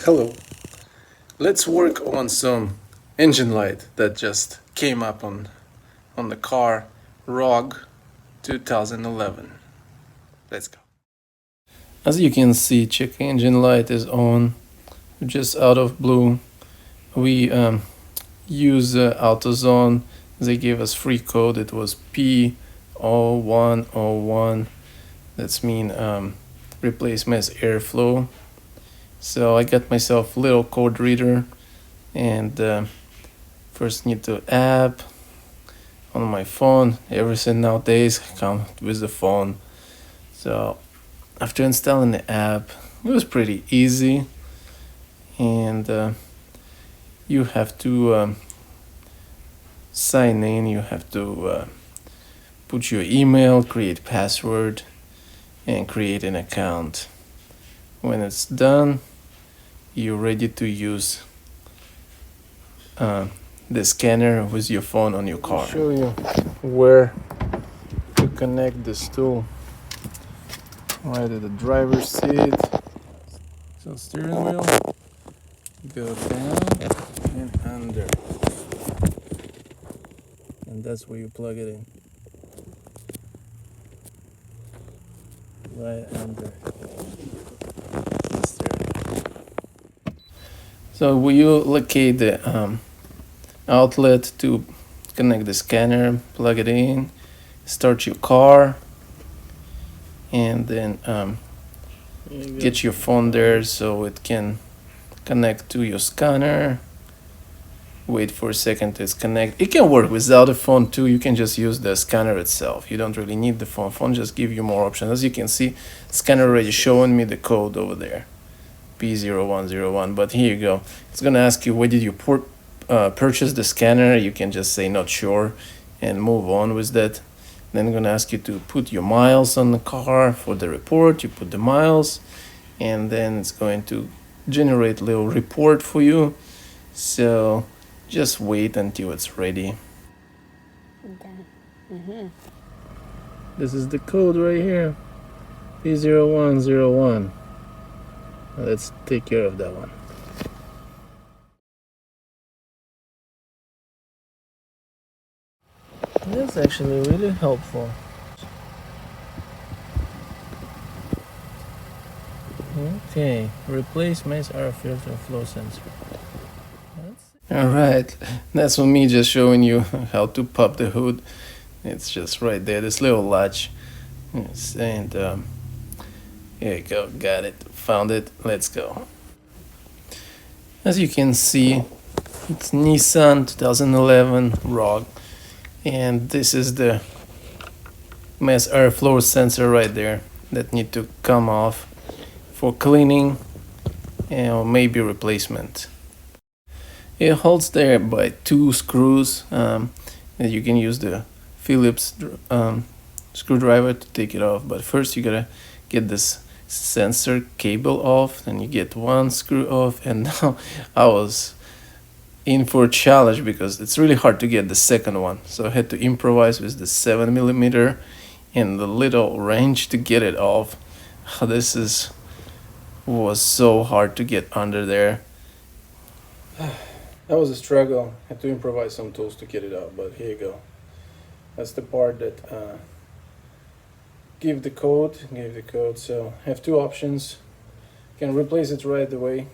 Hello. Let's work on some engine light that just came up on the car ROG 2011. Let's go. As you can see, check engine light is on, just out of blue. We use AutoZone. They gave us free code. It was P0101. That's mean replace mass airflow. So I got myself a little code reader, and first need to app on my phone. Everything nowadays comes with the phone. So after installing the app, it was pretty easy, and you have to sign in. You have to put your email, create password, and create an account. When it's done, you're ready to use the scanner with your phone on your car. I'll show you where to connect this tool. Right at the driver's seat. So steering wheel, go down and under. And that's where you plug it in. Right under. So will you locate the outlet to connect the scanner, plug it in, start your car, and then get your phone there so it can connect to your scanner. Wait for a second to connect. It can work without a phone too. You can just use the scanner itself. You don't really need the phone. Phone just give you more options. As you can see, scanner already showing me the code over there. P0101, but here you go. It's gonna ask you where did you purchase the scanner. You can just say not sure and move on with that. Then gonna ask you to put your miles on the car for the report. You put the miles, and then it's going to generate a little report for you. So just wait until it's ready. Okay. This is the code right here, P0101. Let's take care of that one. That's actually really helpful. Okay, replace mass air filter flow sensor. Alright, that's for me just showing you how to pop the hood. It's just right there, this little latch. Yes, and here you go, got it, found it, let's go. As you can see, it's Nissan 2011 ROG, and this is the mass airflow sensor right there that need to come off for cleaning or maybe replacement. It holds there by two screws, and you can use the Phillips screwdriver to take it off, but first you gotta get this sensor cable off, then you get one screw off, and now I was in for a challenge because it's really hard to get the second one, so I had to improvise with the 7mm and the little wrench to get it off. This was so hard to get under there. That was a struggle. I had to improvise some tools to get it out, but here you go. That's the part that gave the code. So I have two options. I can replace it right away,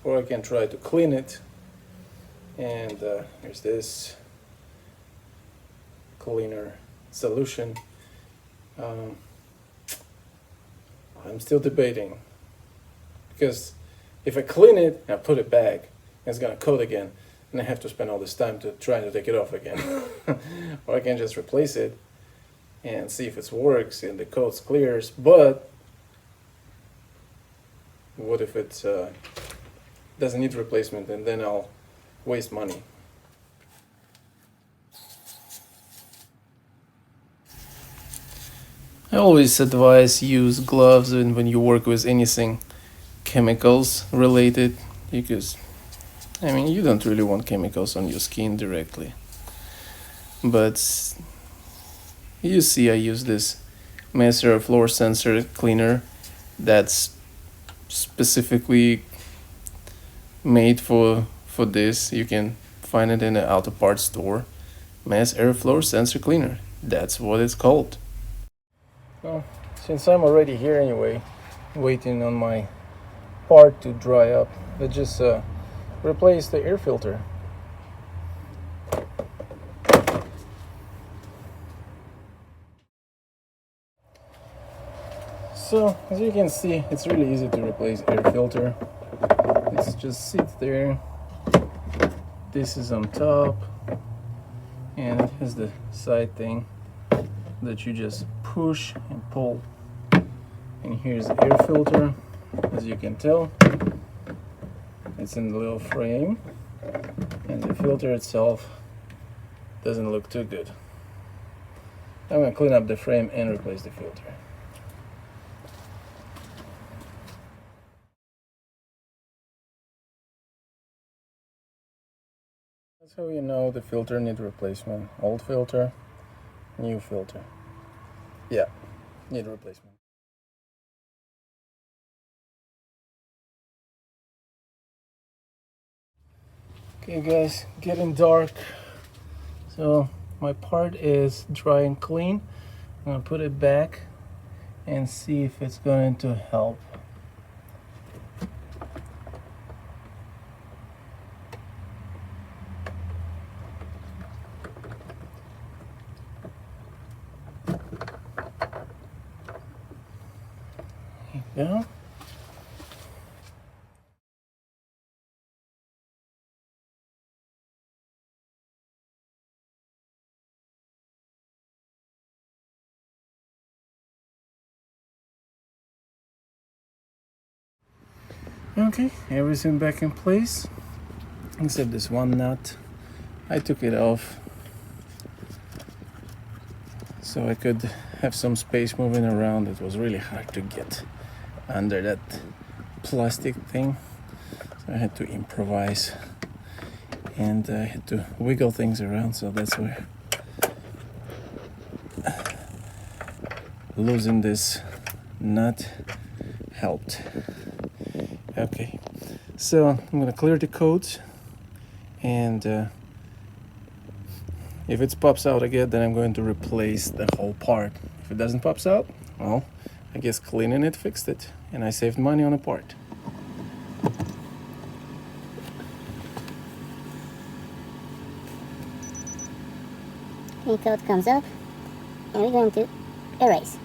or I can try to clean it. And here's this cleaner solution. I'm still debating, because if I clean it and I put it back, it's gonna coat again, and I have to spend all this time to try to take it off again. Or I can just replace it and see if it works and the coat clears. But what if it doesn't need replacement, and then I'll waste money. I always advise use gloves when you work with anything chemicals related, because I mean you don't really want chemicals on your skin directly. But you see I use this mass airflow sensor cleaner that's specifically made for this. You can find it in an auto parts store. Mass airflow sensor cleaner, that's what it's called. Well, since I'm already here anyway, waiting on my part to dry up, let's just replace the air filter. So as you can see, it's really easy to replace air filter. It just sits there. This is on top, and it has the side thing that you just push and pull. And here's the air filter. As you can tell, it's in the little frame, and the filter itself doesn't look too good. I'm going to clean up the frame and replace the filter. That's how you know the filter needs replacement. Old filter, new filter. Yeah, need replacement. Okay guys, getting dark. So my part is dry and clean. I'm gonna put it back and see if it's going to help. There you go. Okay, everything back in place except this one nut. I took it off so I could have some space moving around. It was really hard to get under that plastic thing, so I had to improvise, and I had to wiggle things around, so that's where losing this nut helped. Okay, so I'm gonna clear the codes, and if it pops out again, then I'm going to replace the whole part. If it doesn't pops out, well, I guess cleaning it fixed it, and I saved money on a part. The code comes up, and we're going to erase.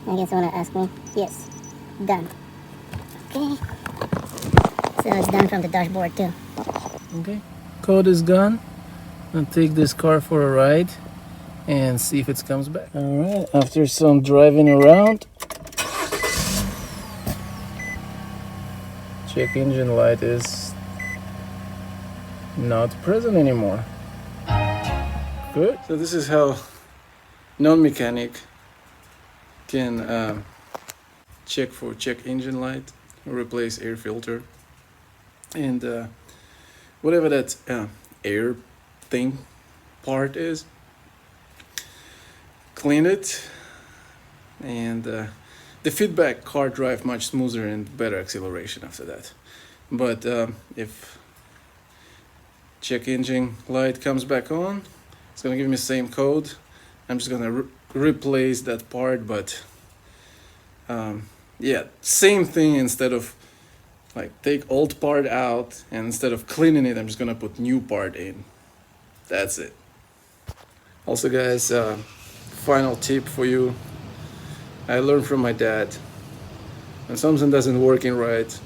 I guess you want to ask me? Yes. Done. Okay. So it's done from the dashboard too. Okay, code is gone. I'll take this car for a ride and see if it comes back. All right, after some driving around, check engine light is not present anymore. Good. So this is how non-mechanic can check engine light, replace air filter, and whatever that air thing part is, clean it, and the feedback car drive much smoother and better acceleration after that. But if check engine light comes back on, it's gonna give me the same code. I'm just gonna replace that part, but yeah, same thing. Instead of like take old part out, and instead of cleaning it, I'm just gonna put new part in. That's it. Also guys, final tip for you. I learned from my dad, when something doesn't working right,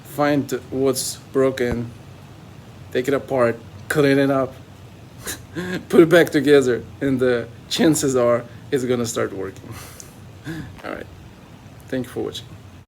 find what's broken, take it apart, clean it up, put it back together, and the chances are it's gonna start working. All right, thank you for watching.